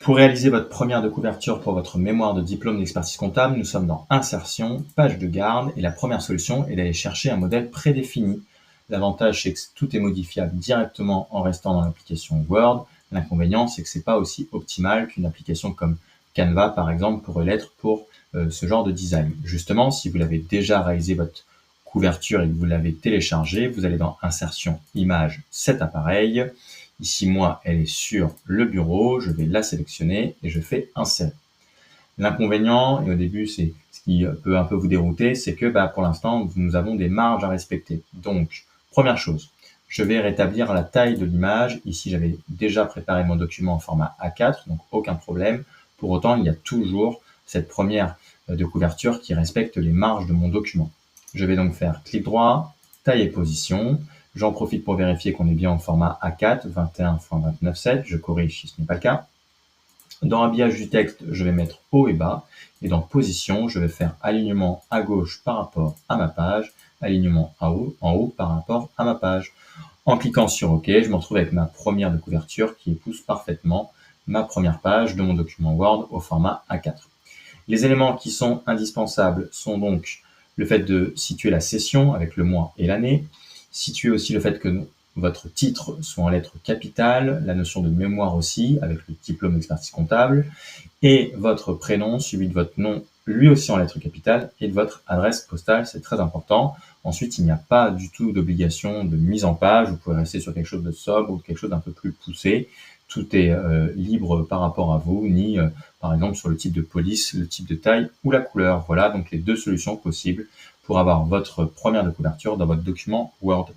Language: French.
Pour réaliser votre première de couverture pour votre mémoire de diplôme d'expertise comptable, nous sommes dans Insertion, page de garde, et la première solution est d'aller chercher un modèle prédéfini. L'avantage, c'est que tout est modifiable directement en restant dans l'application Word. L'inconvénient, c'est que c'est pas aussi optimal qu'une application comme Canva, par exemple, pourrait l'être pour ce genre de design. Justement, si vous l'avez déjà réalisé votre couverture et que vous l'avez téléchargée, vous allez dans Insertion, Images, cet appareil. Ici, moi, elle est sur le bureau, je vais la sélectionner et je fais insérer. L'inconvénient, et au début, c'est ce qui peut un peu vous dérouter, c'est que pour l'instant, nous avons des marges à respecter. Donc, première chose, je vais rétablir la taille de l'image. Ici, j'avais déjà préparé mon document en format A4, donc aucun problème. Pour autant, il y a toujours cette première de couverture qui respecte les marges de mon document. Je vais donc faire clic droit, taille et position. J'en profite pour vérifier qu'on est bien en format A4, 21x29,7. Je corrige si ce n'est pas le cas. Dans habillage du texte, je vais mettre haut et bas. Et dans position, je vais faire alignement à gauche par rapport à ma page, alignement en haut par rapport à ma page. En cliquant sur OK, je me retrouve avec ma première de couverture qui épouse parfaitement ma première page de mon document Word au format A4. Les éléments qui sont indispensables sont donc le fait de situer la session avec le mois et l'année, situer aussi le fait que votre titre soit en lettres capitales, la notion de mémoire aussi, avec le diplôme d'expertise comptable, et votre prénom suivi de votre nom, lui aussi en lettres capitales, et de votre adresse postale, c'est très important. Ensuite, il n'y a pas du tout d'obligation de mise en page, vous pouvez rester sur quelque chose de sobre ou quelque chose d'un peu plus poussé. Tout est libre par rapport à vous, ni par exemple sur le type de police, le type de taille ou la couleur. Voilà donc les deux solutions possibles pour avoir votre première de couverture dans votre document Word.